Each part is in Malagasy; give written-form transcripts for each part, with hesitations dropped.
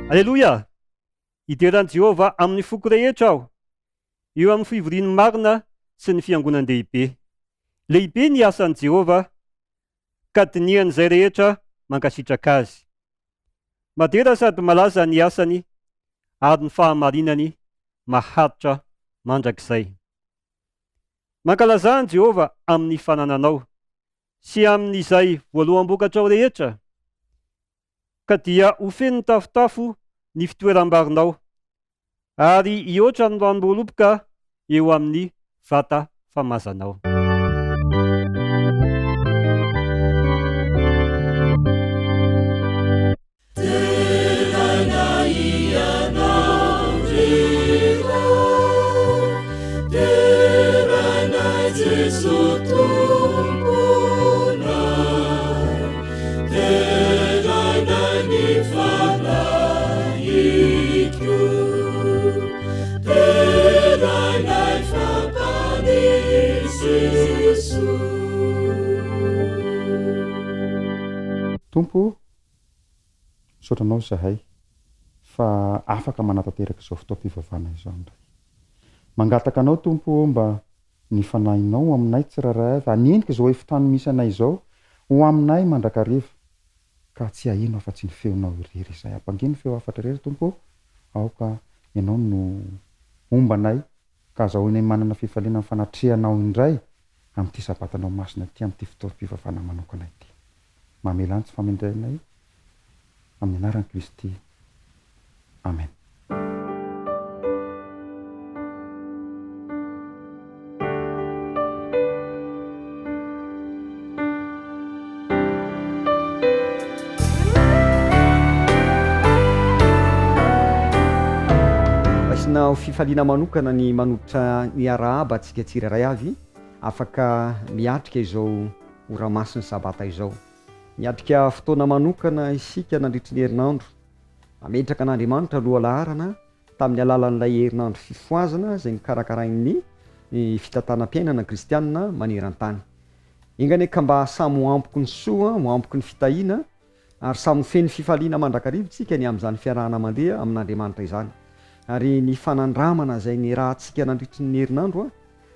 Aleloia! Idiran'i Jehovah amin'ny foko rehetra aho, eo amin'ny fivorian'ny marina sy ny fiangonan-dehibe. Lehibe ny asan'i Jehovah, ka dinihan'izay rehetra mankasitraka azy. Madera sady malaza ny asany, ary ny fahamarinany maharitra mandrakizay. Mankalaza an'i Jehovah amin'ny fanananao sy amin'izay voalohambokatrao rehetra, ka dia ho feno tafotafo ny fitoeram-barinao, ary ihoatra ny ranom-boaloboka eo amin'ny vata famazanao. Tompo, misaotranao zahay fa afaka manatanteraka izao fotoam-pivavahana izao indray. Mangataka anao Tompo mba ny fanahinao aminay tsiraray avy, anendika izao efitrano misy anay izao ho aminay mandrakariva, ka tsy ahino afa-tsy ny feonao irery izay. Ampangino feo afatra irery Tompo, aoka ianao no ombanay, ka azahoanay manana fifaliana amin'ny fanatrehanao indray amin'ity sabatanao masina ity, amin'ity fotoam-pivavahana manokana ity. Mamelantsy famendrenay amin'ny anaran'i Kristy. Amen. Masina fifaliana manokana ny manolotra ny arahaba antsika tsiraray avy, afaka miatrika izao oramasiny sabata izao. Miatrika fotoana manokana isika nandritry ny herinandro, ametraka an'Andriamanitra aloha laharana tamin'ny alalan'ilay herinandro fifoazana izay nikarakarain'ny fitantanam-piainana kristianina maneran-tany. Ingany ka mba samy ho ampoko ny soa, ho ampoko ny fitahiana, ary samy feno fifaliana mandrakarivotsika ny amin'izany fiarahana mandeha amin'Andriamanitra izany. Ary ny fanandramana izay ny rahantsika nandritry ny herinandro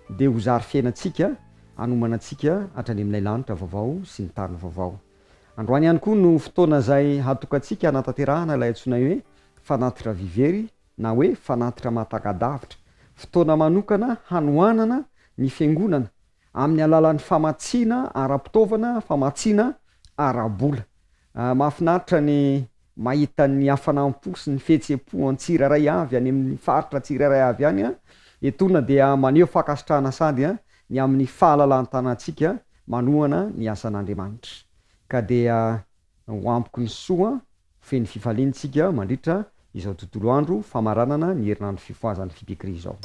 dia ho zary fiainantsika, hanomana antsika hatrany amin'ilay lanitra vaovao sy ny tany vaovao. Androany ihany koa no fotoana izay hatokantsika hanatanterahana ilay antsoina hoe fanatitra vivery na hoe fanatitra mahatagadavitra, fotoana manokana hanohanana ny fiangonana amin'ny alalan'ny famatsiana ara-pitaovana, famatsiana ara-bola. Mahafinaritra ny mahita ny hafanampo sy ny fihetsem-po an-tsiraray avy any amin'ny faritra tsiraray avy any etona dia maneho fakasitrahana sady ny amin'ny fahalalan-tanantsika manohana ny asan'Andriamanitra. Ka dia ho ampoko ny soa, feno fifaliantsika mandritra izao tontolo andro famaranana ny herinandro fifoazan'ny fipikry izao.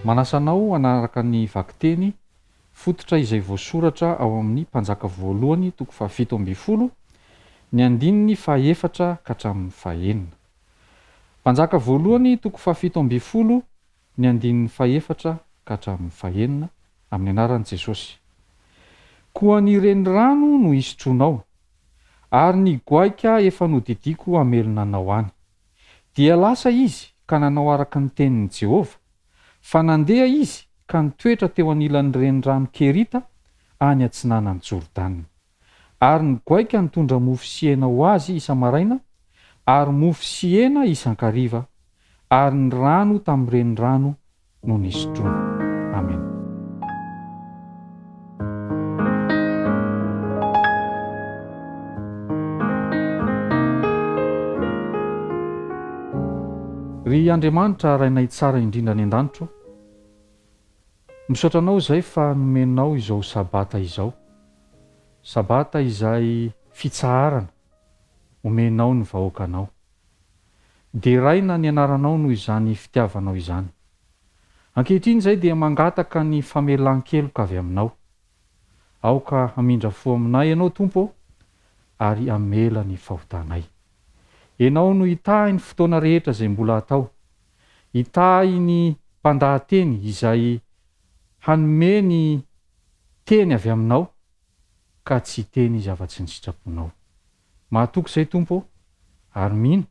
Manasanao anaraka ny vakiteny fototra izay voasoratra ao amin'ny mpanjaka voalohany toko fa 7 ny andininy fa 4 ka hatramin'ny fa 9. Mpanjaka voalohany toko fa 7 ny andininy fa 4 ka hatramin'ny fa 9 amin'ny anaran'i Jesosy. Koa ny renirano no isotronao, ary ny goaika efa nodidiko amelonanao any. Dia lasa izy ka nanao araka ny tenin'i Jehova, fa nandeha izy ka nitoetra teo anilan'ny renirano Kerita any atsinanan'ny Jordana. Ary ny goaika nitondra mofo sy hena ho azy isa-maraina, ary mofo sy hena isan-kariva, ary ny rano tamin'ny renirano no nisotroana. Amen. Ry Andriamanitra rainay tsara indrindra ny an-danitro, misaotra anao izay fa nomenao izao sabata izao, sabata izay fitsaharana omenao ny vahoakanao, dia raina ny anaranao noho izany fitiavanao izany. Ankehitriny izay dia mangataka ny famelan-keloka avy aminao. Aoka hamindra fo aminay ianao Tompo, ary amela ny fahotanay. Ianao no hitahy ny fotoana rehetra izay mbola atao, hitahy ny mpandahateny izay hanome ny teny avy aminao ka tsy teny zava-tsy ny sitraponao. Mahatoky izay Tompo, ary mino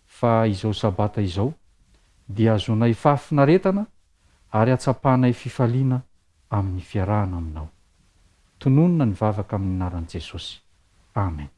fa izao sabata izao dia azonay fahafinaretana ary atsapanay fifaliana amin'ny fiarahana aminao. Tononona ny vavaka amin'ny anaran'i Jesosy. Amen.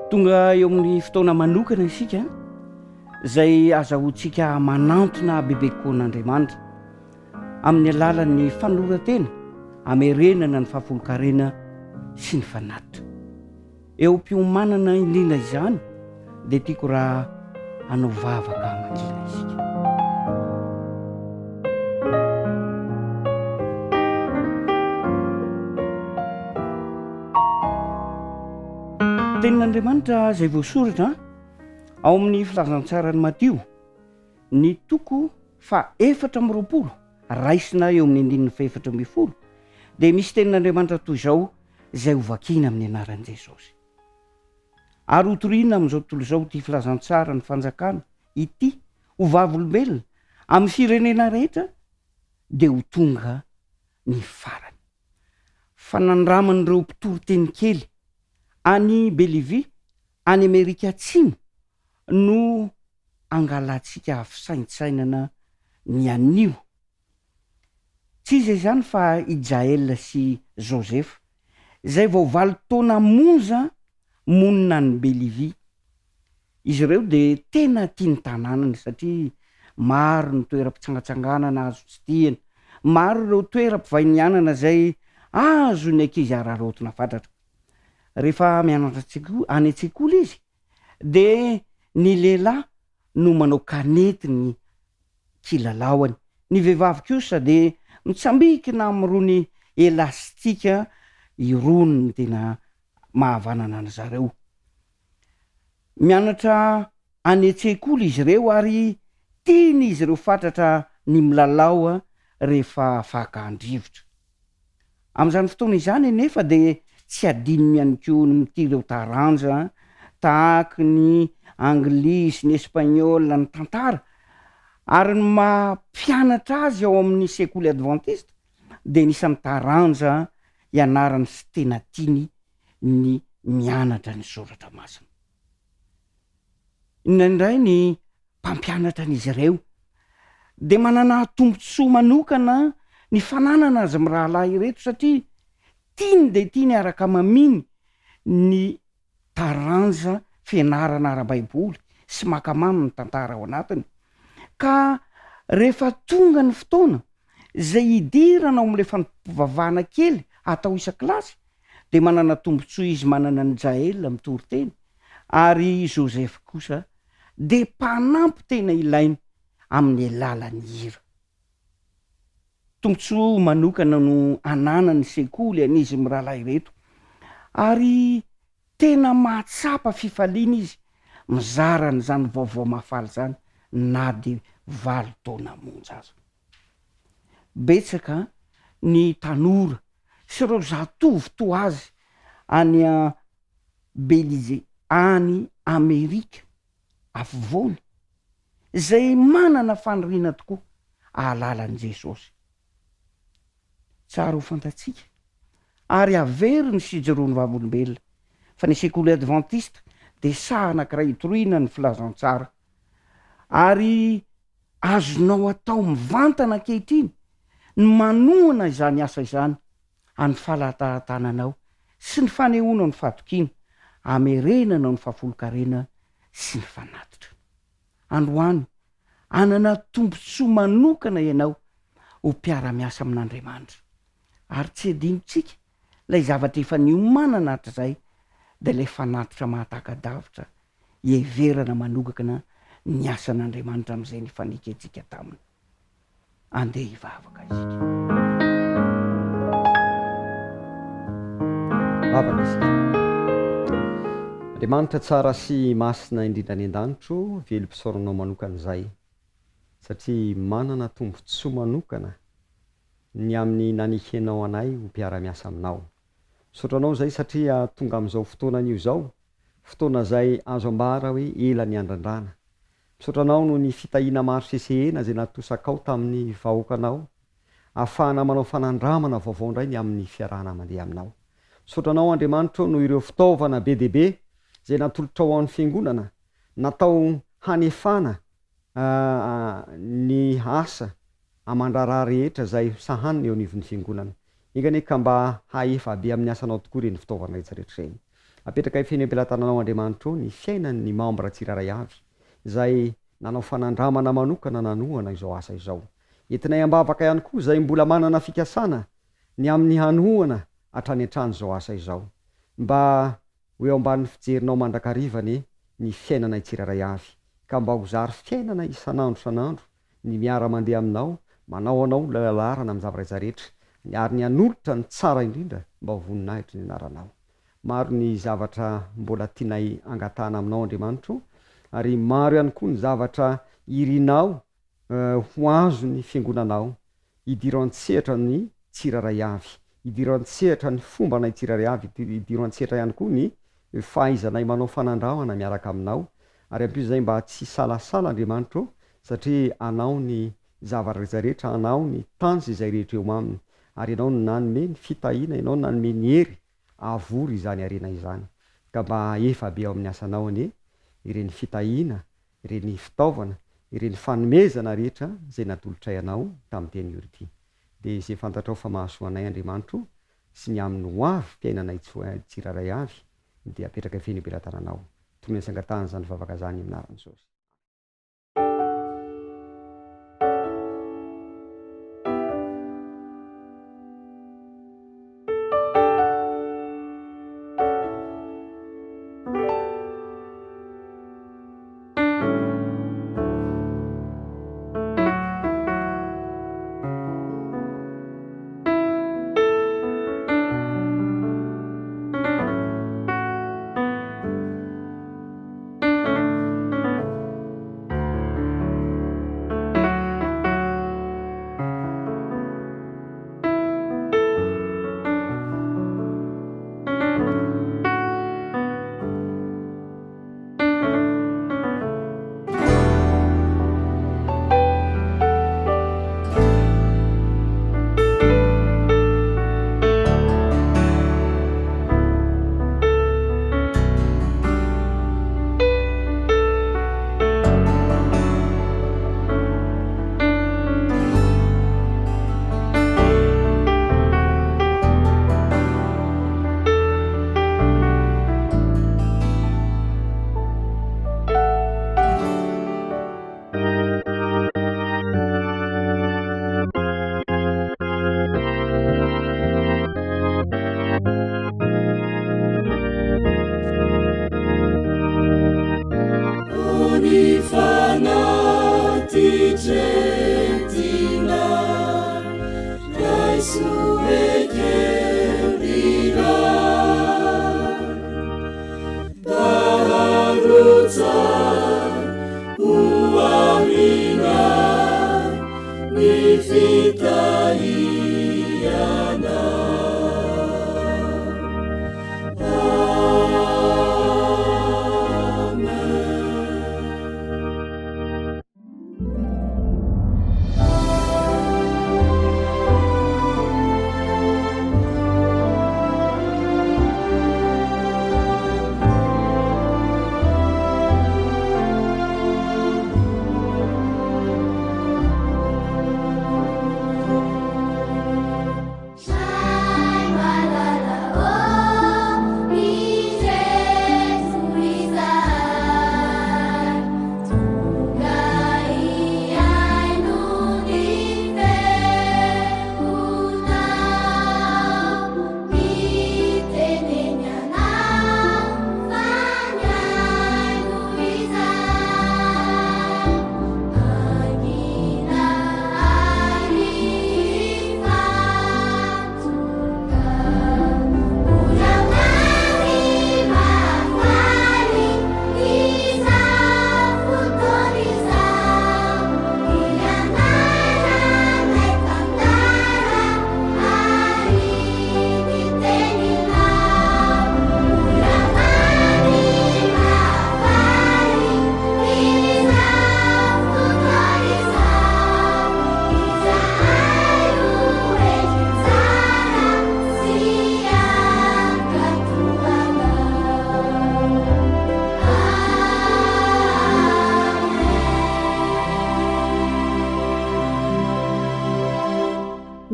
Tonga eo amin'ny fotoana manokana isika izay azahoantsika manantona bebekoan'Andriamanitra amin'ny alalan'ny fanoratena, hamerenana ny fahafolon-karena sy ny fanatitra. Eo am-piomanana indrindra izany dia tiako raha hanao vavaka aman'izay isika. Tenin'Andriamanitra izay voasoratra ao amin'ny filazantsarany Matio ny toko fa 4 raisina eo amin'ny andininy fa 4 dia misy tenin'Andriamanitra toy izao izay hovakiana amin'ny anaran'i Jesosy. Ary hotoriana amin'izao tontolo izao ty filazantsara ny fanjakana ity ho vavolombelona amin'ny firenena rehetra dia ho tonga ny farany. Fanandraman'ireo mpitoro teny kely any Belivi, any Amerika Atsimo no angalantsika fisaintsainana ny anio. Tsy izay izany fa i Jael sy Josefa izay vao 8 taona monja monina ny Belivi. Izy ireo dia tena tia ny tanànany satria maro ny toeram-pitsangatsanganana azo tsidihana, maro ireo toeram-pivahinianana izay azo ny ankizy araraotina fatratra. Rehefa mianatra any an-tsekoly izy dia ny lehilahy no manao kanety ny kilalaony, ny vehivavy kosa dia mitsambikina amin'irony elastika irony ny tena mahavanana an zareo. Mianatra any an-tsekoly izy ireo ary tiany izy ireo fatratra ny milalao rehefa faka andrivotra. am'izany fotoana izany nefa de tsy adinony ihany ko ny mitireo taranja tahaky ny anglisy ny espagniola ny tantara ary ny mampianatra azy ao amin'ny sekoly adventiste de nisany taranja ianarany sy tena tiany ny mianatra ny soratra masina indraindray ny mpampianatra an'izy ireo de manana tombontsoa manokana ny fananana azy amy rahalahy reto satria tiany de tiany araka maminy ny taranja fianarana ara-baiboly sy makamamy ny tantara ao anatiny ka rehefa tonga ny fotoana zay idirana ao am'le fampivavahana kely atao isan-kilasy de manana tombontsoa izy manana ny jael mitory teny ary joseph kosa de mpanampy tena ilainy amin'ny alalany hira tombontsoa manokana no ananany sekoly an'izy mirahalahy reto ary tena mahatsapa fifaliana izy mizarany zany vaovao mahafaly zany na de valo taona monja azy betsaka ny tanora sy reo zatovy to azy any a belize any amerika afovoany zay manana fanirina tokoa ahalalan' jesosy tsara ho fantatsika ary avery ny sijirony vavolombelona fa ny sekoly adventiste de saha anakiray itoriana ny filazantsara ary azonao atao mivantana ankehitriny ny manohana izany asa izany any falatatananao sy ny fanehoana ny fahatokiana amerenanao ny fahafolokarena sy ny fanatitra androany anana tombontsoa manokana ianao ho mpiara-miasa amin'andriamanitra ary tsy adinotsika lay zavatra efa niomanana hatrizay de lay fanatitra mahataka-davitra ieverana manokakana ny asan'andriamanitra am'izay ny faneketsika taminy andeha hivavaka izika vavaka isika andriamanitra tsara sy masina indrindra ny an-danitro velom-pisaoranao manokan'izay satria manana tombontsoa manokana ny amin'ny nanikenao anay ho mpiara-miasa aminao misaotranao zay satria tonga am'izao fotoanan'io zao fotoana zay azo ambara hoe ela ny andrandrana misaotranao no ny fitahina maro sesehena zay natosakao tamin'ny vahoakanao ahafahana manao fanandramana vaovao ndray ny amin'ny fiarahana mandeha aminao misaotranao andriamanitro no ireo fitaovana be deaibe zay natolotra ao amin'ny fiangonana natao hanefana ny asa amandrarah rehetra zay sahaniny eo anivon'ny fiangonana ingane ka mba haefa be amin'ny asanao tokoa reny fitaovana rehetrarehetra reny apetraka ifenympilatananao andriamanitro ny fiainan'ny membra tsiraray avy zay nanao fanandramana manokana nanohana izao asa izao entinay ambavaka ihany koa zay mbola manana fikasana ny amin'ny hanohana hatrany an-trano zao asa izao mba ho eo amban'ny fijerinao mandrakarivany ny fiainana tsiraray avy ka mba ho zary fiainana isanandro sanandro ny miara mandeha aminao manao anao lalarana amin'ny zavarehetrarehetra ary ny anolotra ny tsara indrindra mba ho voninahitry ny anaranao maro ny zavatra mbola tianay angatana aminao andriamanitro ary maro ihany koa ny zavatra irinao ho azo ny fiangonanao idiro an-tsehatra ny tsiraray avy idiro an-tsehatra ny fomba nay tsiraray avy idiro an-tsehatra ihany koa ny fahaizanay manao fanandrahana miaraka aminao ary ampio zay mba tsy salasala andriamanitro satria anao ny zavarehetrarehetra anao ny tanjy izay rehetra eo aminy ary ianao no nanome ny fitahina ianao no nanome ny hery avory izany arena izany ka mba efa be ao amin'ny asanao anie ireny fitahina ireny fitaovana ireny fanomezana rehetra zay natolotray anao tamin'ny teny ioryty de zay fantatrao fa mahasoanay andriamanitro sy ny amin'ny ho avy mpiainanay tsiraray avy de apetraka feny belatananao tony sangatany zany vavaka zany aminarany sosy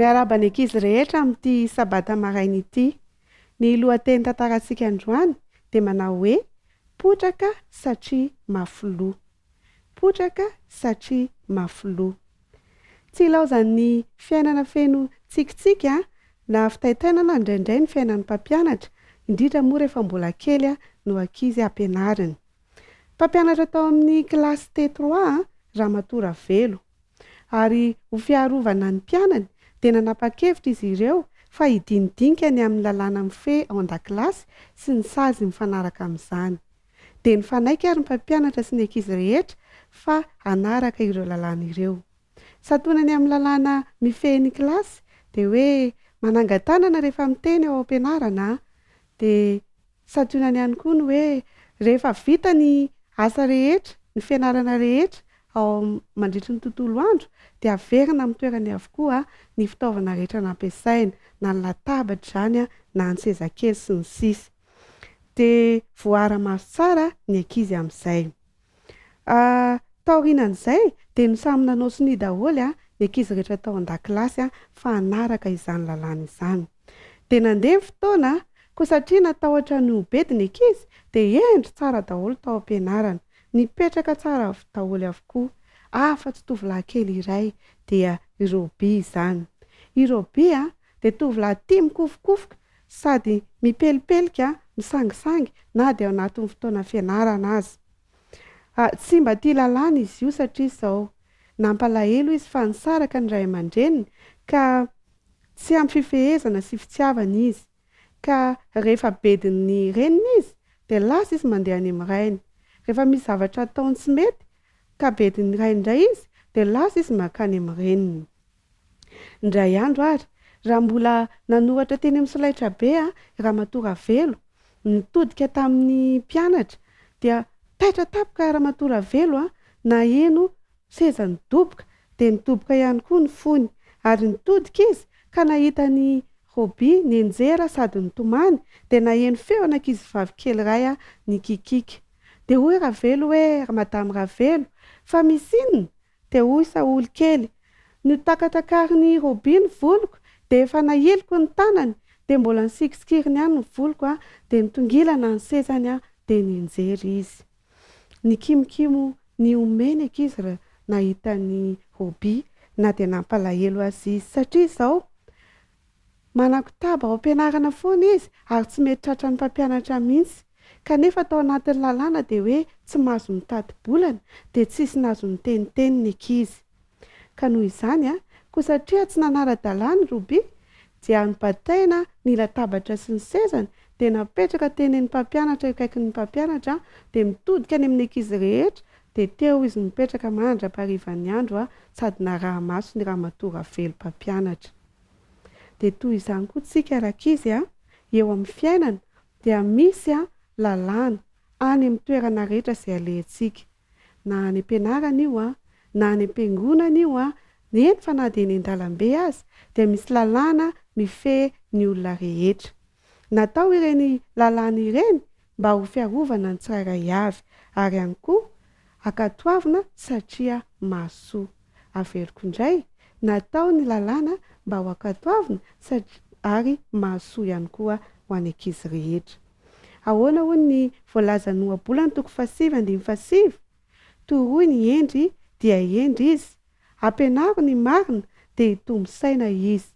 miaraba ny ankizy rehetra amin'ity sabata maraina ity. Ny lohateny tantarantsika androany dia manao hoe potraka satria mafoloha. Potraka satria mafoloha. Tsy ilaozan'ny fiainana feno tsikitsiky na fitaitainana indraindray ny fiainan'ny mpampianatra, indrindra moa rehefa mbola kely no ankizy ampianariny. Mpampianatra tao amin'ny kilasy T3 Ramatora Velo, ary ho fiarovana ny mpianany dia nanapa-kevitra izy ireo fa hidinidinika ny amin'ny lalàna mifehy ao an-dakilasy sy ny sazy mifanaraka amin'izany. Dia nifanaiky ary ny mpampianatra sy ny ankizy rehetra fa hanaraka ireo lalàna ireo. Santonany amin'ny lalàna mifehy ny kilasy dia hoe manangan-tanana rehefa miteny ao am-pianarana, dia santonany ihany koa ny hoe rehefa vita ny asa rehetra, ny fianarana rehetra ao mandritra ny tontolo andro dia averina amin'ny toerany avokoa ny fitaovana rehetra nampiasaina, na ny latabatra izany na ny sezakely sy ny sisa. Dia voara-maso tsara ny ankizy amin'izay. Taorian'izay dia ny samy nanao siny daholo ny ankizy rehetra tao an-dakilasy fa hanaraka izany lalàna izany. Dia nandeha ny fotoana koa satria natahotra ny obedy ny ankizy dia endry tsara daholo tao am-pianarana, nipetraka tsara daholo avokoa. Afa-tsy tovolahy kely iray dia i Roby izany. I Roby dia tovolahy tia mikofokofoka sady mipelipelika, misangisangy na dia ao anatin'ny fotoana fianarana azy. Tsy mba tia lalàna izy io satria izao nampalahelo izy fa nisaraka ny ray aman-dreniny ka tsy ampy fifehezana sy fitiavana izy, ka rehefa bedin'ny reniny izy dia lasa izy mandeha any amin'ny rainy. Rehefa misy zavatra ataony tsy mety ka bedin'ny rainy indray izy dia lasa izy mankany amin'ny reniny. Indray andro ary raha mbola nanoratra teny amin'ny solaitra be Ramatora Velo, nitodika tamin'ny mpianatra dia taitra tapoka Ramatora Velo na eno seza nidoboka, dia nidoboka ihany koa ny fony, ary nitodika izy ka nahita ny Roby nienjera sady nitomany dia naheno feo an'ankizy vavy kely iray nikikika. Dia hoy Ravelo hoe Madame Ravelo, fa misy inona? Dia hoy Saoly kely, nitakatakariny Roby ny voloko dia efa nahiliko ny tanany dia mbola nisikisikiriny ihany ny voloko dia nitongilana ny sezany dia nienjery izy. Nikimokimo ny omeny ankizy raha nahita ny Roby na dia nampalahelo azy izy satria izao manakotaba ao am-pianarana foana izy ary tsy mety tratra ny mpampianatra mihitsy, kanefa tao anatin'ny lalàna dia hoe tsy mahazo mitady-bolana dia tsisy nahazo niteniteny ny ankizy. Ka noho izany koa satria tsy nanara-dalàna Roby dia nibataina ny latabatra sy ny sezany dia napetraka teneny mpampianatra kaikin'ny mpampianatra dia mitodika any amin'ny ankizy rehetra dia teo izy mipetraka mandra-parivany andro sady naraha maso ny raha matora velo mpampianatra. Dia toy izany koa tsika rakizy eo amin'ny fiainana dia misy lalàna any amin'ny toerana rehetra izay alentsika, na any am-pianarana io na any am-piangonana io eny fa na dia eny an-dalambe azy dia misy lalàna mifehy ny olona rehetra. Natao ireny lalàna ireny mba ho fiarovana ny tsirairay avy ary ihany koa akatoavina satria mahasoa. Averiko indray, natao ny lalàna mba ho akatoavina ary mahasoa ihany koa ho any ankizy rehetra. Ahoana hoy ny voalaza ny ohabolany 7:7 toroy ny endry dia endry izy, ampianaro ny marina dia hitombo saina izy.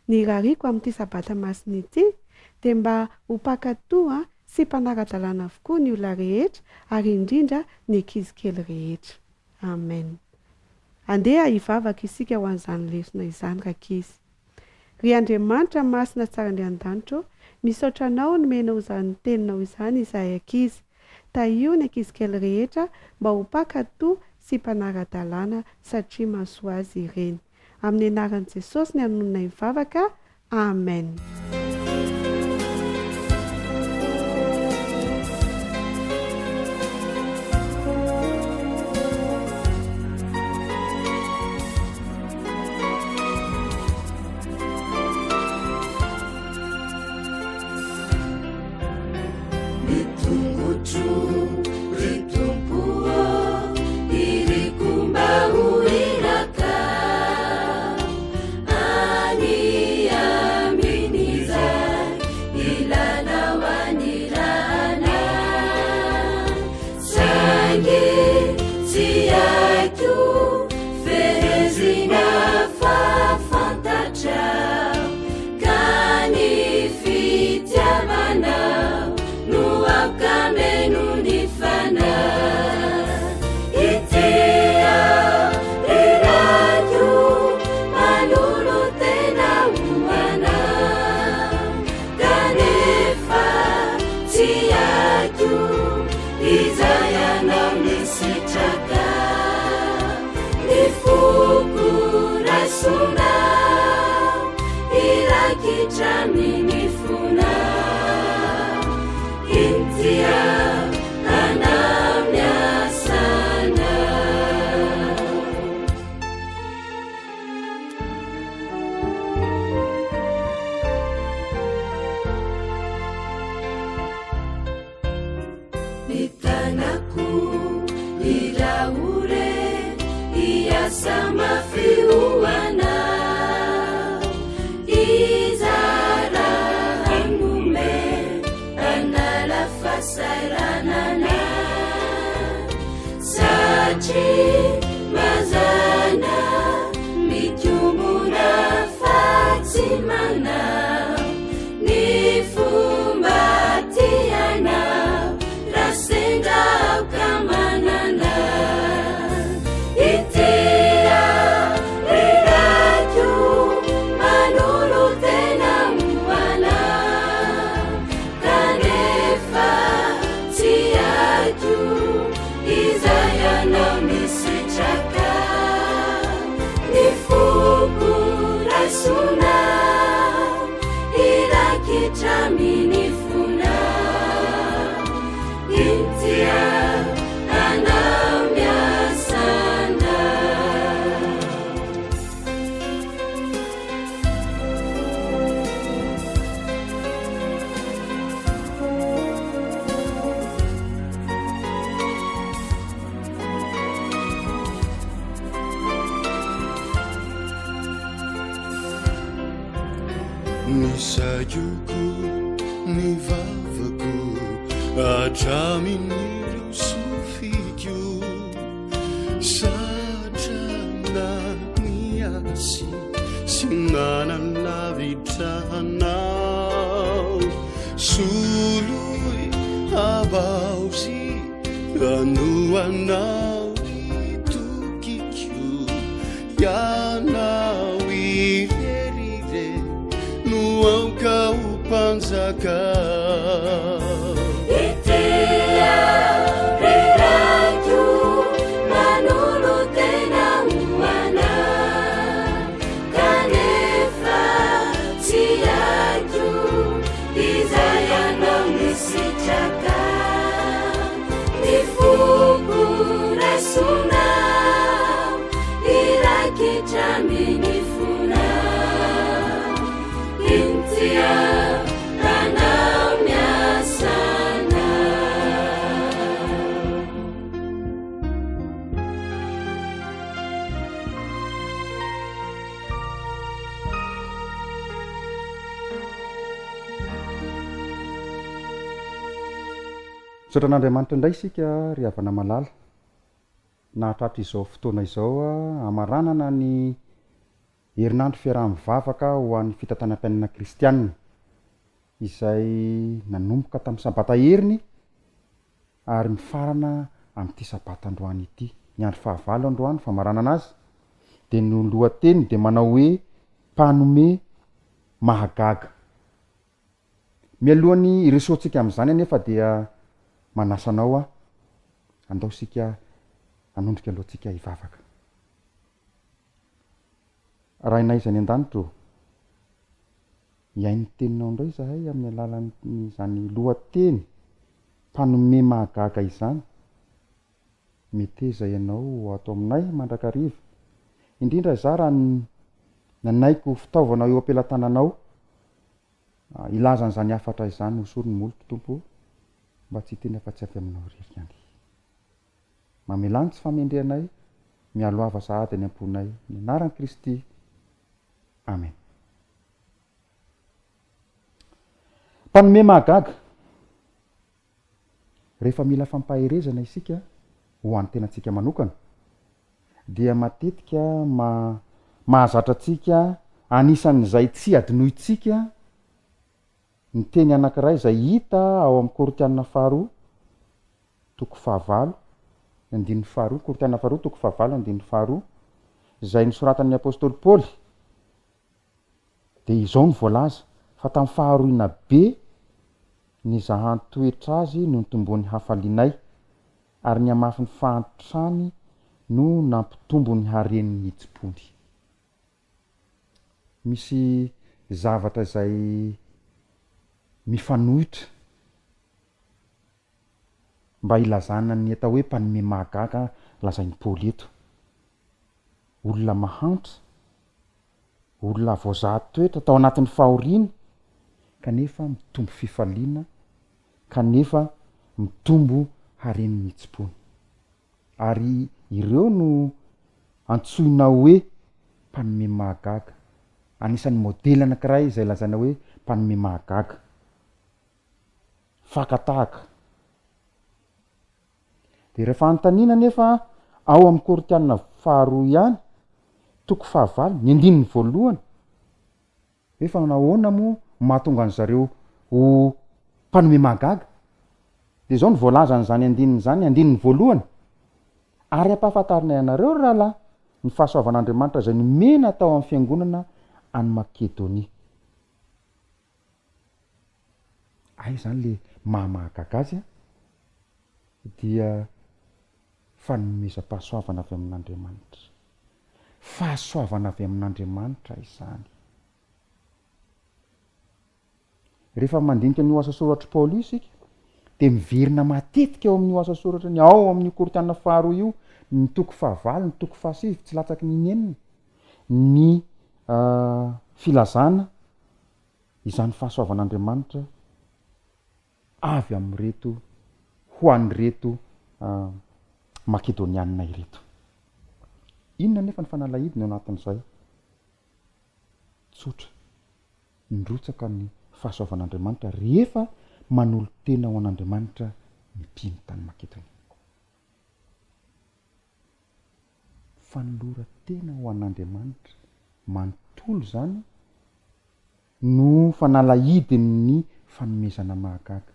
Ny rariko amin'ity sabata masina ity dia mba ho mpakatoa sy mpanara-dalàna avokoa ny olona rehetra ary indrindra ny ankizy kely rehetra. Amen. Andeha hivavaka isika ho an'izany lesona izany rakizy. Ry Andriamanitra masina tsara ny an-danitro, misaotra anao nomena ho izany teninao izany izahay ankizy. Taio ny ankizy kely rehetra mba ho mpakatoa sy mpanara-dalàna satria mahasoa azy ireny. Amin'ny anaran'i Jesosy ny anonona hivavaka. Amen. Nisayuku ni vavaku atramini sufikyu satrana niasi sinana lavitanao sului abausi anuanau itukikyu yanau Au kau mpanjaka itia rirajo manolo tena homana kanefa tsy ajo izay anao misitraka ny foko raisona irakitraminy fona intia tanao miasana Sotran'Andriamanitra indray isika ry havana malala nahatratra izao fotoana izao amaranana ny herinandro fiaraha-mivavaka ho an'ny fitantanam-pianana kristianina izay nanomboka tamin'ny sabata heriny ary mifarana amin'ity sabata androany ity. Ny andro fahavalo androany famaranana azy dia ny lohateny dia manao hoe mpanome mahagaga. Mialohan'ny iresoantsika amin'izany anefa dia manasanao andao sika anondrika alohantsika hivavaka. Raha inay izany an-danitro iainy teninao indray zahay amin'ny alalan'izany lohateny mpanome mahagaga izany. Meteza ianao ato aminay mandrakariva indrindra za raha nanaiko fitaovana eo ampelantananao ilazan'izany afatra izany hosorony molotra tompo mba tsy teny afa-tsy avy aminao ririkany. Mamelany tsy famendreanay mialo ava sahady any am-ponay ny anaran'i Kristy. Amen. Mpanome mahagaga. Rehefa mila fampaherezana isika ho an'ny tenantsika manokana dia matetika mahazatra antsika anisan'izay tsy adinointsika ny teny anankiray izay hita ao amin'ny Korinthiana faharoa toko fahavalo andininy faharoa, Korinthiana faharoa toko fahavalo andininy faharoa izay nisoratan'ny apôstôly Paoly. Dia izao ny voalaza fa tamin'ny faharoina be ny zahan-toetra azy no nitombony hafalianay ary ny amafy ny fahantrany no nampitombo ny hareniny hitsipony. Misy zavatra izay mifanohitra mba ilazana ny atao hoe mpanome mahagaga lazain'ny Paoly eto. Olona mahantra, olona voazahan-toetra tao anatin'ny fahoriana kanefa mitombo fifaliana, kanefa mitombo hareniny hitsipony. Ary ireo no antsoina hoe mpanome mahagaga. Anisan'ny modely anankiray izay lazaina hoe mpanome mahagaga. Fakatahaka. Dia rehefa anontaniana nefa ao amin'ny Korinthiana faharoa ihany toko fahavalo ny andininy voalohany efa nahoana moa mahatonga an'zareo ho mpanome mahagaga. Dia izao ny voalaza an'izany andininy zany, andininy voalohany. Ary ampahafantarinay anareo rahalahy ny fahasoavan'Andriamanitra izay nomena tao amin'ny fiangonana any Makedonia. Ay zany le mahamahagaga azy dia fanomezam-pahasoavana avy amin'Andriamanitra. Fahasoavana avy amin'Andriamanitra izany. Rehefa mandinika ny asa soratra Paoly isika dia miverina matetika ao amin'ny asa soratra ny ao amin'ny Korinthiana faharoa io ny toko fahavalo, ny toko fahasivy tsy latsaky ny enina ny filazana izany fahasoavan'Andriamanitra avy amin'reto ho an'ireto makedonianina ireto. Inona nefa ny fanalahidiny ao anatin'izay? Tsotra, nrotsaka ny fahasoavan'Andriamanitra rehefa manolo tena ho an'Andriamanitra ny mpino tany Makedonia. Fanolora tena ho an'Andriamanitra manontolo zany no fanalahidiny fanomezana mahagaga.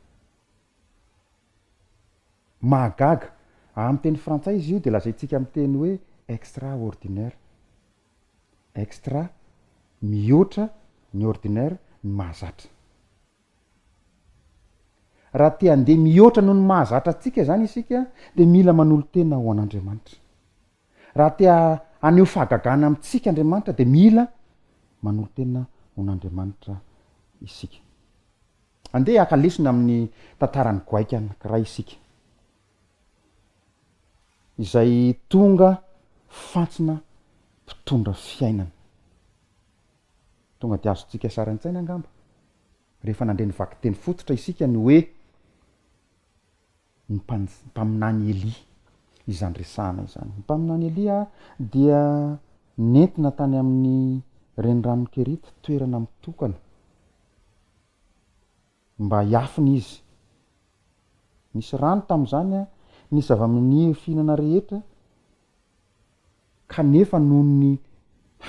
Mahagaga amin'ny teny frantsay izy io dia lazaintsika amin'ny teny hoe extraordinaire. Extra mihoatra ny ordinaire ny mahazatra. raha te andeha mihoatra noho ny mahazatra antsika zany isika de mila manolo tena ho an'Andriamanitra. Raha te aneho fahagagana amintsika Andriamanitra de mila manolo tena ho an'Andriamanitra isika. Andeha haka lesona amin'ny tantarany goaika anankiray isika izay tonga fantsona mpitondra fiainana. Tonga de azontsika saran-tsaina angamba rehefa nandre nivaky teny fototra isika ny hoe ny mpaminany Elia izany resahana izany. Ny mpaminany Elia dia nentina tany amin'ny renirano Kerita, toerana mitokana mba hiafiny izy. Nisy rano tamin'izany, nisy zava-maniry fihinana rehetra, kanefa noho ny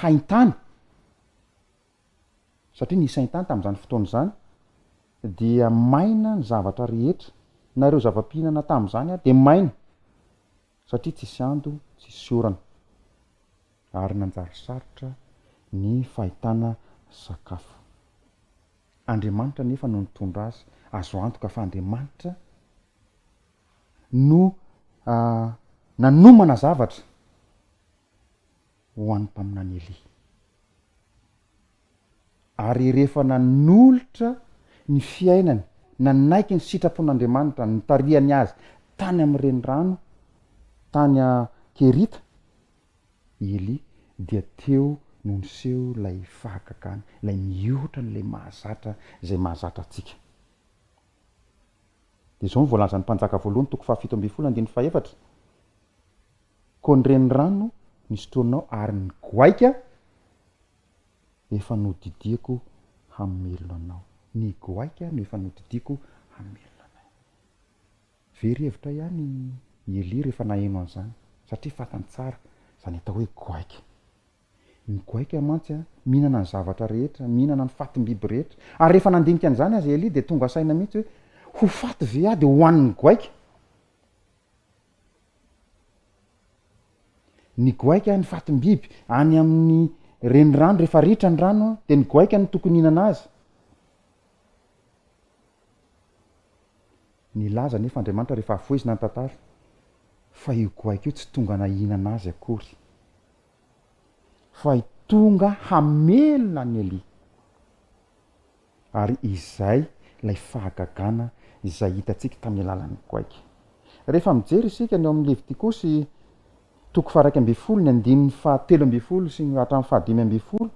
haintany, satria nisy haintany tamin'izany fotoana izany, dia maina ny zavatra rehetra, na ireo zava-pihinana tamin'izany de maina satria tsisy ando, tsisy orana, ary nanjary sarotra ny fahitana sakafo. Andriamanitra nefa no nitondra azy, azo antoka fa Andriamanitra no nanomana zavatra ho an'ny mpaminany Elia. Ary rehefa nanolotra ny fiainany, nanaiky ny sitrapon'Andriamanitra, nitarihany azy tany amin'ny renirano, tany Kerita, Elia dia teo no niseho lay fahagagana, lay mihoatra n'lay mahazatra zay mahazatra atsika. De zao ny voalazan'ny mpanjaka voalohany 7:7. Ko ny renirano nisy tronao ary ny goaika efa nodidiko hamelona anao. Ny goaika no efa nodidiko hamelona anao. Very hevitra ihany Elia rehefa naheno an'izany satria fantany tsara zany atao hoe goaika. Ny goaika mantsy mihinana ny zavatra rehetra, mihinana ny fatim-biby rehetra, ary rehefa nandinika an'izany azy Elia de tonga saina mihitsy hoe ho faty ve aho de hohanin'ny goaika. Ny goaika ny fatim-biby any amin'ny renirano, rehefa ritra ny rano de ny goaika no tokony hihinana azy. Nilaza nefa Andriamanitra rehefa avoizina ny tantara fa io goaika io tsy tonga nahihinana azy akory, fa tonga hamelona ny Elia. Ary izay lay fahagagana izay hitantsika tamin'ny alalan'ny goaika. Rehefa mijery isika ny eo amin'ny Levitikosy 1:7 sy hatramin'ny 5:5,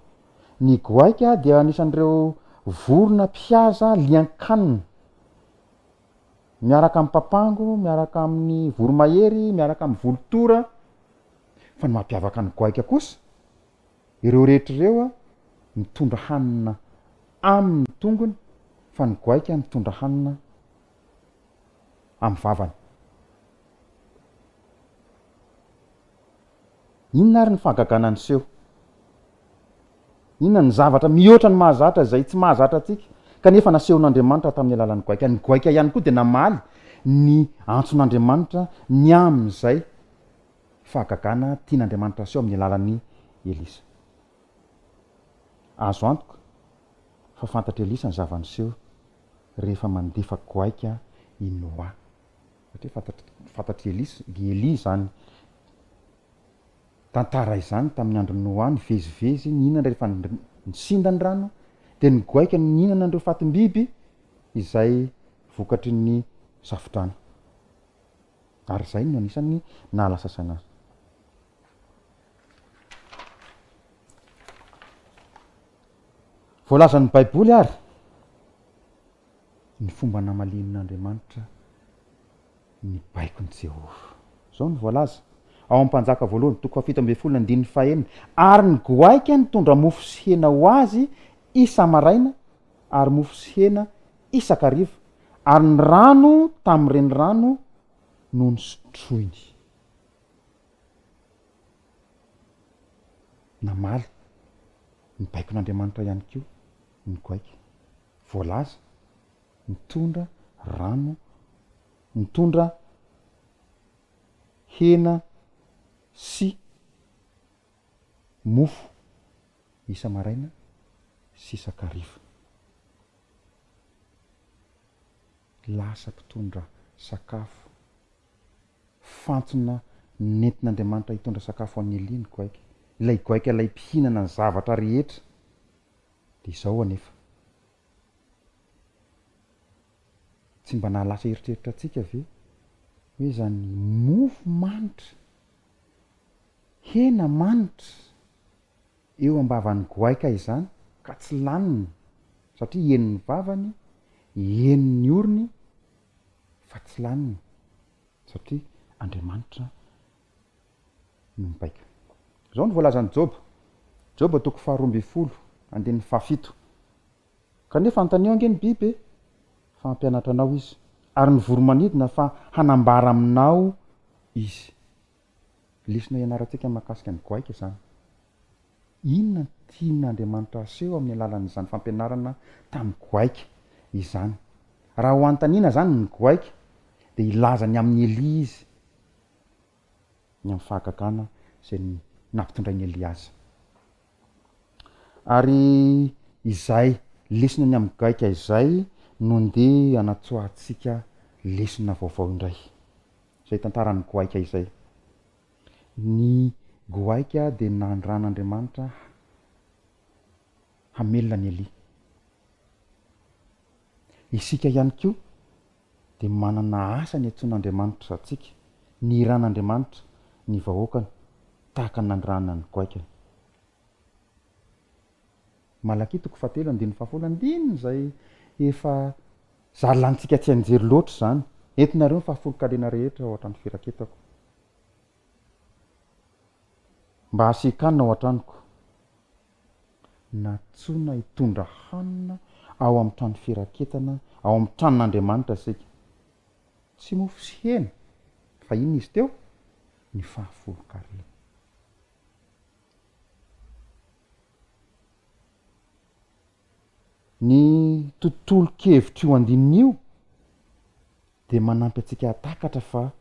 ny goaika dia anisan'ireo vorona mpihaza lian-kanina, miaraka amin'ny papango, miaraka amin'ny voromahery, miaraka amin'ny volotora. Fa ny mampiavaka ny goaika kosa, ireo rehetra ireo mitondra hanina amin'ny tongony, fa ny goaika mitondra hanina amin'ny vavany. Inona ary ny fahagagana niseho? Inona ny zavatra mihoatra ny mahazatra izay tsy mahazatra atsika kanefa nasehon'Andriamanitra tamin'ny alalan'ny goaika? Ny goaika ihany koa dia namaly ny antson'Andriamanitra ny amin'izay fahagagana tian'Andriamanitra aseho amin'ny alalan'ny Elisa. Azo antoka fa fantatr' Elisa ny zava-niseho rehefa mandefa goaika i Noa, satria fantatr' Elisa zany tantara izany tamin'ny andro Noa, nivezivezy nihinana rehefa nisinda ny rano, de ny goaika nihinana an'ireo fatim-biby izay vokatry ny safodrano. Ary zay no anisan'ny nahalasa saina azy. Voalazan'ny Baiboly ary ny fomba namalin'Andriamanitra ny baikon'i Jehova. Zao ny voalaza ao amin'ny Mpanjaka voalohany 7:1, ary ny goaika nitondra mofo sy hena ho azy isa-maraina ary mofo sy hena isan-kariva, ary ny rano tamin'ny renirano no nisotroiny. Namaly ny baikon'Andriamanitra ihany koa ny goaika. Voalaza mitondra rano, mitondra hena sy mofo isa-maraina sy isan-kariva. lasa mpitondra sakafo fantsona nentin'Andriamanitra hitondra sakafo amin'ny eliny goaika, ilay goaika ilay mpihinana ny zavatra rehetra. De izao anefa tsy mba nahalasa eritreritra atsika ve hoe zany mofo manitra, hena manitra eo ambavan'ny goaika izany ka tsy laniny satria heniny vavany, heniny orony fa tsy laniny satria Andriamanitra no mibaika. Zao ny voalazan'ny Job toko 12 andin'ny 17. Kanefa antanio ange ny biby fa hampianatra anao izy ary ny voromanidina fa hanambara aminao izy. Lesona ianarantsika mahakasika ny goaika zany. Inona tian'Andriamanitra aseho amin'ny alalan'izany fampianarana tamin'ny goaika izany? Raha ho antaniana zany ny goaika de ilazany amin'ny Eli izy ny amin'ny fahagagana zay nampitondrainy Eliaza. Ary izay lesona ny amin'ny goaika izay no ndeha hanatsoahantsika lesona vaovao indray. Zay tantaran'ny goaika izay. Ny goaika de nandran'Andriamanitra hamelona ny Eli. Isika ihany koa de manana asa ny antsoan'Andriamanitra atsika, ny iran'Andriamanitra ny vahoakany tahaka nandrana ny goaikany. Malaki toko 7:7 zay efa zalantsika tsy anjery loatra zany. Entinareo ny fahafolon-kalena rehetra ao an-trano firaketako. Mba hasikanina ao an-tranoko. Natsoina hitondra hanina ao amin'ny trano firaketana, ao amin'ny tranon'Andriamanitra sika. Tsy mofo sy hena, fa inona izy teo? Ny fahafolon-karena. Ny tontolo-kevitra io andin'io de manampy antsika hatakatra fa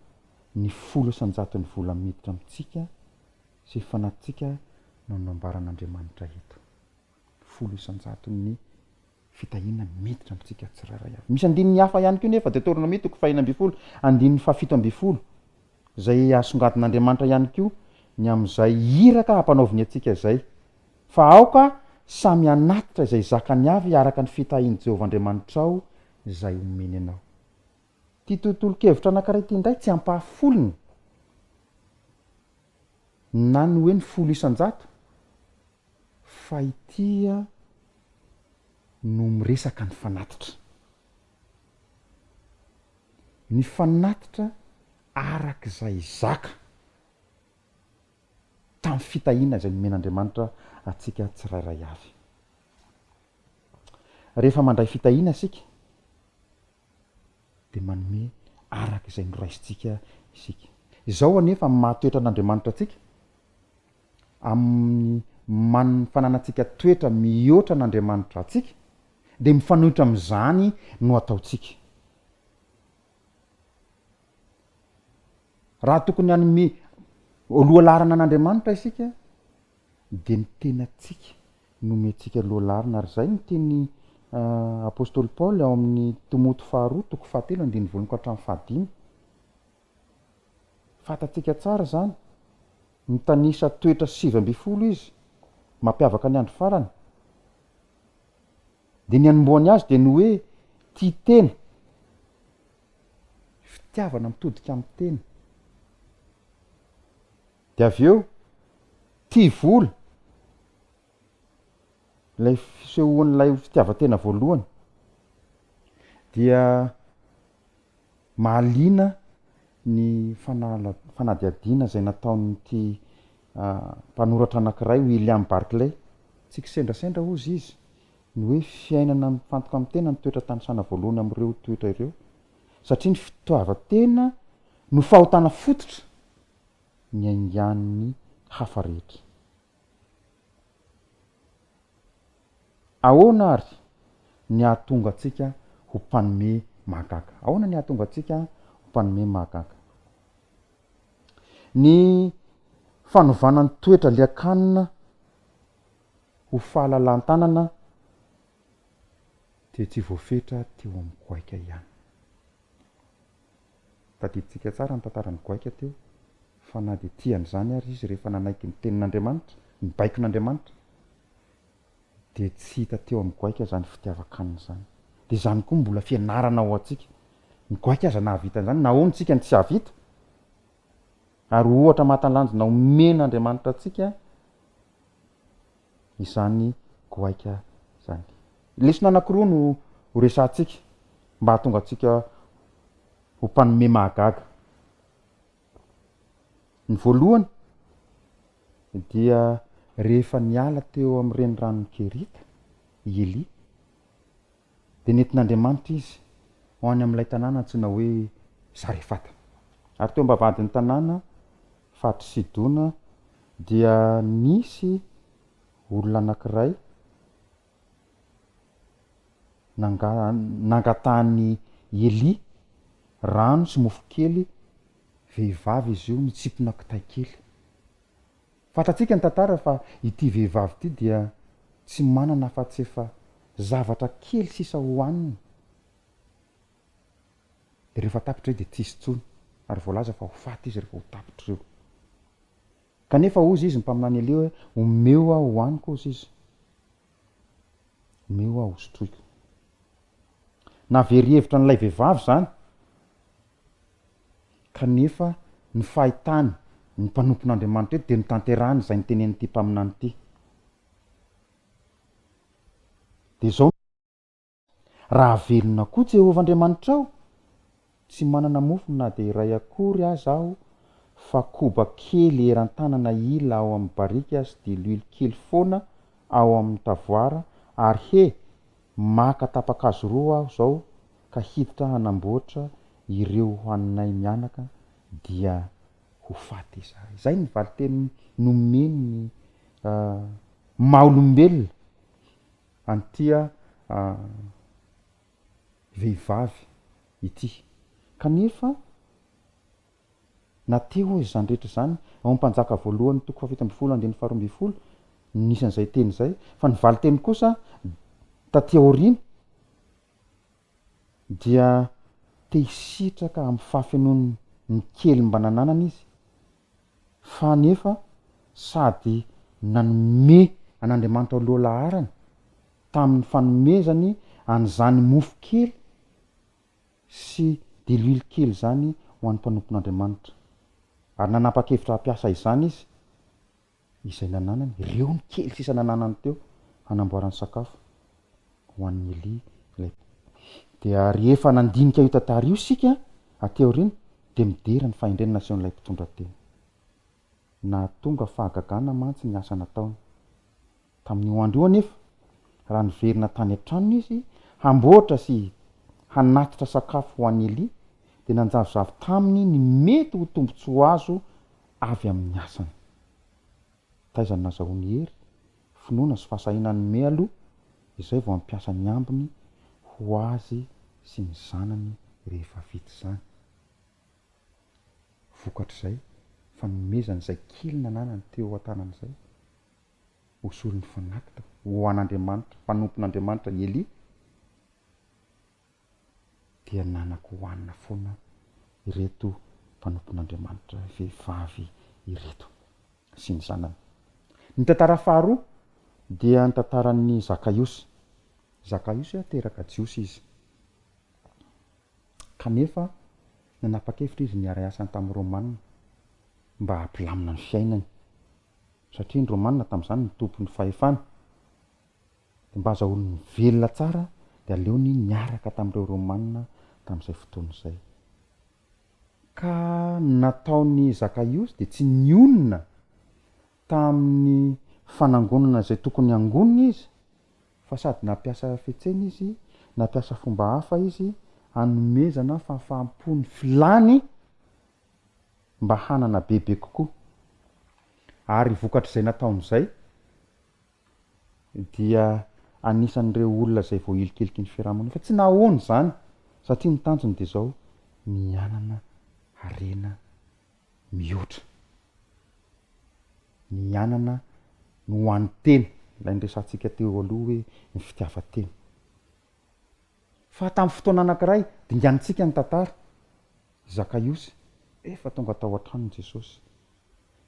ny 10,000 vola miditra amintsika sy fanatsika no nambaran'Andriamanitra eto. 10,000 ny fitahiana miditra amintsika tsirairay avy. Misy andininy hafa ihany koa nefa Deutéronomie toko 2:12 andininy 17 zay asongadin'Andriamanitra ihany koa ny am'izay iraka hampanaoviny atsika zay. Fa aoka samy anatitra izay zakany avy araka ny fitahiany Jehovah Andriamanitrao izay omeny anao. Ty tontolo-kevitra anankiray ty indray tsy ampahafolony na ny hoe ny 10,000 fa itya no miresaka ny fanatitra. Ny fanatitra arak'izay zaka tamin'ny fitahiana izay nomen'Andriamanitra atsika tsirairay avy. Rehefa mandray fitahiana sika de manome arak'izay noraisintsika isika. Izao anefa mahatoetra an'Andriamanitra atsika amin'ny fananantsika toetra mihoatra an'Andriamanitra atsika de mifanohitra amin'izany no ataotsika. Raha tokony hanome loha larina an'Andriamanitra isika de ny tenatsika nomentsika loha larina ary zay ny teny apôstôly Paoly ao amin'ny Timoty 2 toko 7:1-5. Fatatsika tsara zany ny tanisa toetra 7 izy mampiavaka ny andro farany de ny anomboany azy de ny hoe tia tena, fitiavana mitodika amin'ny tena, de avy eo tia vola, lay fisehoan'ilay fitiavan-tena voalohany, dia mahaliana ny fanadiadiana zay nataon'ity mpanoratra anankiray William Barclay, tsy kisendrasendra ozy izy, ny hoe fiainana mifantoka amin'ny tena ny toetra tanisana voalohany amin'ireo toetra ireo, satria ny fitiavan-tena no fahotana fototra ny aingan'ny hafa rehetra. Ahoana ary ny ahatonga atsika ho mpanome mahagaga? Ahoana ny ahatonga atsika ho mpanome mahagaga? Ny fanovana ny toetra liakanina ho fahalalan-tanana de tsy voafetra teo amin'ny goaika ihany. tadiditsika tsara ny tantarany goaika teo fa na de tiany zany ary izy rehefa nanaiky ny tenin'Andriamanitra ny baikon'Andriamanitra de tsy hita teo amin'ny goaika zany fitiavakaniny zany. De zany koa mbola fianarana ao atsika. Ny goaika aza nahavita zany nahoany tsika ny tsy havita. Ary ohatra mahatalanjona omen'Andriamanitra atsika izany goaika zany. Lesona anankiroa no ho resantsika mba hahatonga atsika ho mpanome mahagaga. Ny voalohany dia rehefa niala teo amin'ny renirano Kerita i Elia de nentin'Andriamanitra izy ho any amin'ilay tanàna antsoina hoe Sarefata. Ary teo ambavadin'ny tanàna Fahatry Sidona dia nisy olona anankiray nangatahany Elia rano sy mofo kely, vehivavy izy io mitsipona kitay kely. Fantatsika ny tantara fa ity vehivavy ity dia tsy manana afa-tsy efa zavatra kely sisa hohaniny. De rehefa tapitra de tsisy tsony ary voalaza fa ho faty izy rehefa ho tapitra eo. Kanefa ozy izy mpaminany Elia hoe omeo aho hohaniko ozy izy. Omeo aho hosotroiko. Na very hevitra n'ilay vehivavy zany. Kanefa ny fahitany ny mpanompon'Andriamanitra de nitanterahany izay nitenen'ity mpaminany ity. De zao raha velona koa Jehovah'Andriamanitra aho, tsy manana mofo na de iray akory aza aho, fa koba kely eran-tanana ila ao amin'ny barika sy de l'huile kely foana ao amin'ny tavoara, ary maka tapakazo roa aho zao ka hiditra hanamboatra ireo hoaninay mianaka dia ho faty izahay. Zay ny valiteny nomeny maha-olombelona antia vehivavy ity. Kanefa nateo izy zany rehetra zany ao Mpanjaka voalohany 7:12-12 nisan'izay teny zay, fa ny valiteny kosa taty aoriana dia te hisitraka amin'ny fahafenoany ny kely mba nananana izy, fa nefa sady nanome an'Andriamanitra aloha laharany tamin'ny fanomezany an'izany mofo kely sy de l'huile kely zany ho an'ny mpanompon'Andriamanitra. Ary nanapa-kevitra hampiasa izany izy izay nananany, ireo ny kely sisa nananany teo hanamboarany sakafo ho an'ny Elia ilay. Dia rehefa nandinika io tantara io sika aty aoriana de midera ny fahendren'ny nasion'ilay mpitondra teny. Nahatonga fahagagana mantsy ny asa nataony. Tamin'io andro io anefa raha niverina tany an-tranony izy hamboatra sy hanatitra sakafo ho an'ny Elia de nanjavozavo taminy ny mety ho tombontsoa azo avy amin'ny asany. Taizany nazahoany hery, finoana sy fahasahinany me aloha, izay vao ampiasa ny ambiny ho azy sy ny zanany rehefa vita zany. Vokatr'izay fanomezany izay kely nananany teo an-tanan'izay hosorony fanakita ho an'Andriamanitra, mpanompon'Andriamanitra ny Elia, dia nanako hohanina foana ireto mpanompon'Andriamanitra vehivavy ireto sy ny zanany. Ny tantara faharoa dia ny tantaran'ny Zakaiosy. Zakaiosy teraka jiosy izy. Kanefa nanapa-kevitra izy niara asany tamin'ny Romanina mba hampilamina ny fiainany. Satria ny Romanina tamin'izany ny tompon'ny fahefana. Mba azahoany velona tsara de aleony niaraka tamin'ireo Romanina tamin'izay fotoana izay. Ka nataony Zakaiosy de tsy nionina tamin'ny fanangonana izay tokony angonina izy, fa sady nampiasa fihetsena izy, nampiasa fomba hafa izy hanomezana fahafaham-pony filany mba hanana bebe kokoa. Ary vokatr'izay nataon'izay dia anisan'ireo olona izay vao ilikiliky ny fiarahamonina, fa tsy nahoany zany satria ny tanjony de zao mianana harena mihoatra, mianana no hoan'ny teny, ilay nresantsika teo aloha hoe ny fitiavan-teny. Fa tamin'ny fotoana anankiray dinganitsika ny tantara Zakaiosy efa tonga tao an-tranony Jesosy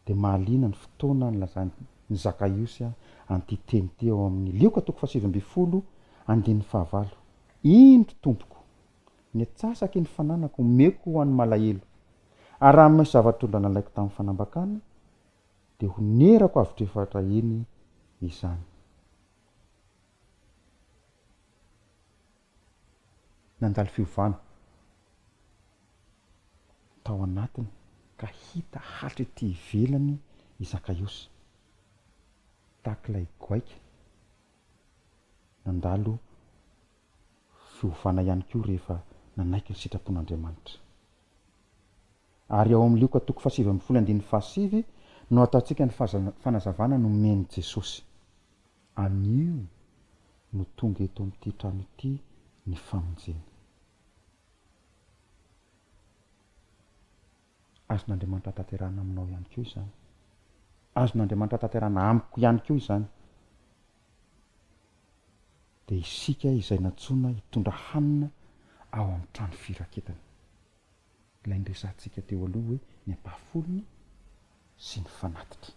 de mahaliana ny fotoana ny lazany ny Zakaiosy anty teny ty ao amin'ny Lioka 7:10 andin'ny 9. Indro tompoko ny atsasaky ny fananako meko ho an'ny malahelo ary raha misy zavatondra nalaiko tamin'ny fanambakana de honerako avy trefatra eny izany. Nandalo fiovana tao anatiny ka hita hatry ty ivelany i Zakaiosy takilay goaika. Nandalo fiovana ihany koa rehefa nanaiky ny sitrapon'Andriamanitra. Ary ao amin'ny Lioka 7:7 no ataontsika ny fanazavana no meny Jesosy. Anio no tonga eto amin'ity trano ity ny famonjena. Azon'Andriamanitra tanterahana aminao ihany koa izany. Azon'Andriamanitra tanterahana amiko ihany koa izany. De isika izay natsoina hitondra hanina ao amin'ny trano firaketana. Ilay nresantsika teo aloha hoe ny ampahafolony sy ny fanatitra.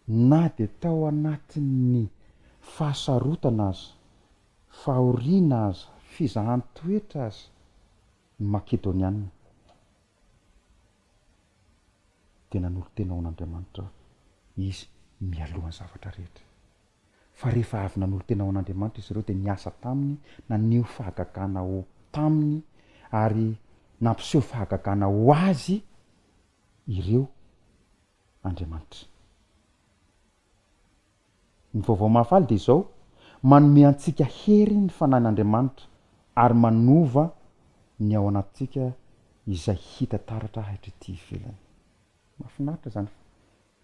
Na de tao anatin'ny fahasarotana aza, fahoriana aza, fizahan-toetra aza ny Makedoniana de nanolo tena ao an'Andriamanitra izy mialohan'ny zavatra rehetra. Fa rehefa avy nanolo tena ao an'Andriamanitra izy ireo de niasa taminy, naneho fahagagana ho taminy ary nampiseho fahagagana ho azy ireo Andriamanitra. Ny vaovao mahafaly de izao manome antsika hery ny fanahin'Andriamanitra ary manova ny ao anatsika izay hita taratra hatrety ivelany. Mahafinaritra zany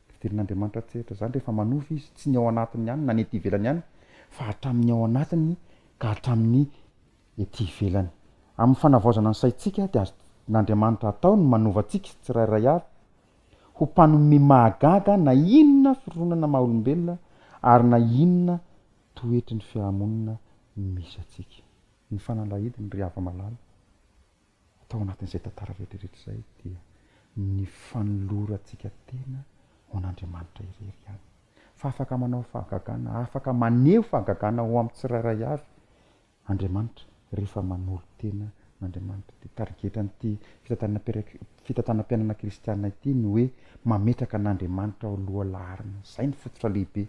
fitirin'Andriamanitra tsehatra zany rehefa manova izy tsy ny ao anatiny ihany na ny ety ivelany ihany fa hatramin'ny ao anatiny ka hatramin'ny ety ivelany. Amin'ny fanavaozana ny saintsika de azon'Andriamanitra atao ny manova antsika tsirairay avy ho mpanome mahagaga na inona fironana maha-olombelona ary na inona toetry ny fiarahamonina misy atsika. Ny fanalahidiny ry hava-malala atao anatin'izay tantara rehetrarehetra izay dia ny fanolorantsika tena ho an'Andriamanitra irery ihany. Fa afaka manao fahagagana, afaka maneho fahagagana ho amin'ny tsirairay avy Andriamanitra rehefa manolo tena n'Andriamanitra. De tarigetran'ity fitantanam-piainana kristianina ity ny hoe mametraka n'Andriamanitra ao aloha laharana. Zay ny fototra lehibe.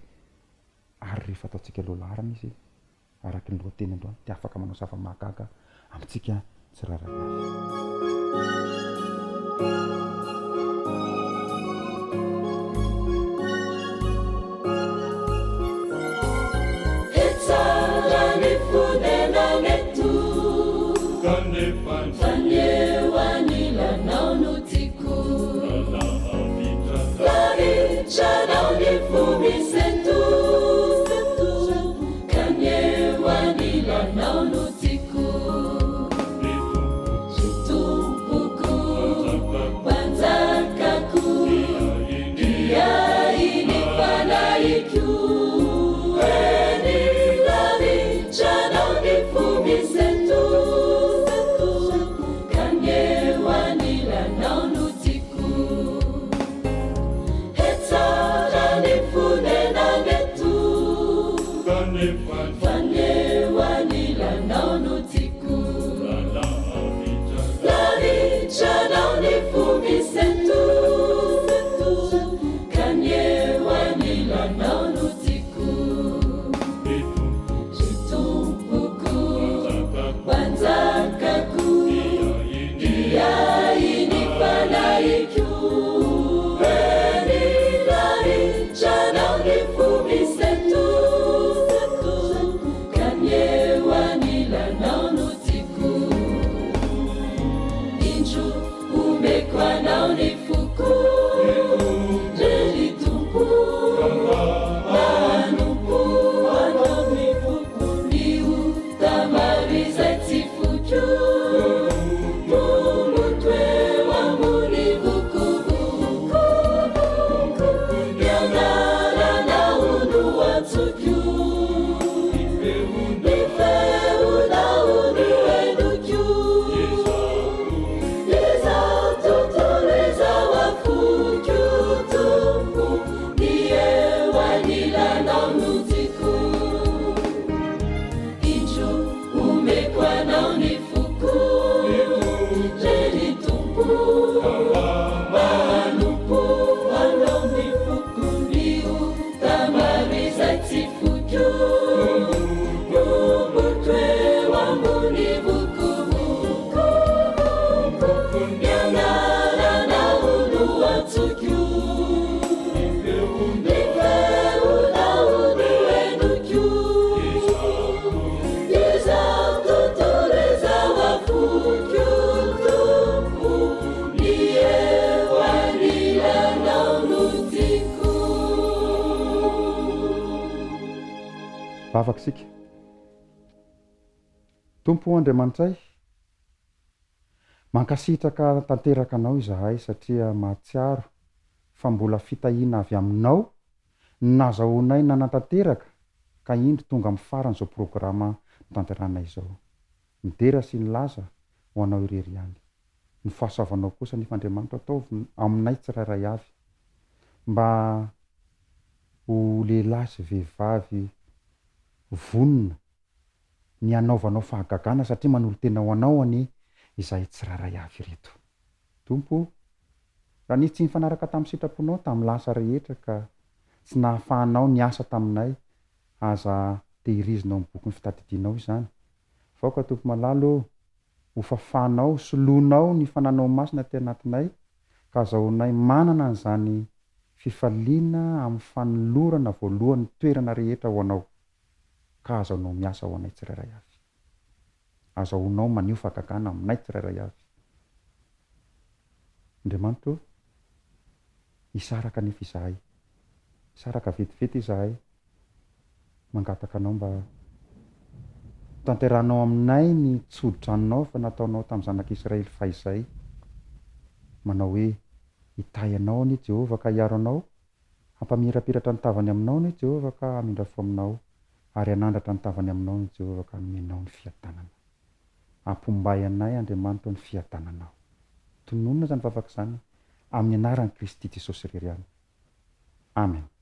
Ary rehefa ataontsika aloha laharana izy araky ny lohateny androany de afaka manao zava-mahagaga amintsika tsirairay avy. vavakasika tompo andriamanitray mankasitraka tanteraka anao izahay satria mahatsiaro fa mbola fitahiana avy aminao nazahoanay nanatanteraka ka indro tonga amin'ny faran'izao programa tanteranay izao midera sy ny laza ho anao irery ihany ny fahasoavanao kosa ny fandriamanitra ataovy aminay tsirairay avy mba ho lehilahy sy vehivavy vonona ny anaovanao fahagagana satria manolo tena ho anao any izay tsirairay avy reto tompo raha nisy tsy nifanaraka tamin'ny sitraponao tamin'ny lasa rehetra ka tsy nahafahanao ny asa taminay aza tehirizinao amin'ny boky ny fitadidianao izany vaoka tompo malalo ho fafanao soloanao ny fananao masina ty anatinay ka azahoanay manana an'izany fifaliana amin'ny fanolorana voalohan'ny toerana rehetra ho anao ka azahoanao miasa ho anay tsirairay avy azahoanao manio fahagagana aminay tsirairay avy andriamanitro isaraka nefa izahay isaraka vetivety izahay mangataka anao mba tanteranao aminay ny tsoditranonao fa nataonao tamin'ny zanak'Israely fahizay manao hoe hitahy anao ny Jehovah ka hiaro anao hampamirapiratra ny tavany aminao ny Jehovah ka hamindrafo aminao ary hanandratra ny tavany aminao ny Jehovah ka hanomenao ny fiadanana ampombay anay andriamanitra ny fiadananao tononona zany vavaka izany amin'ny anaran'i Kristy Jesosy irery ihany amen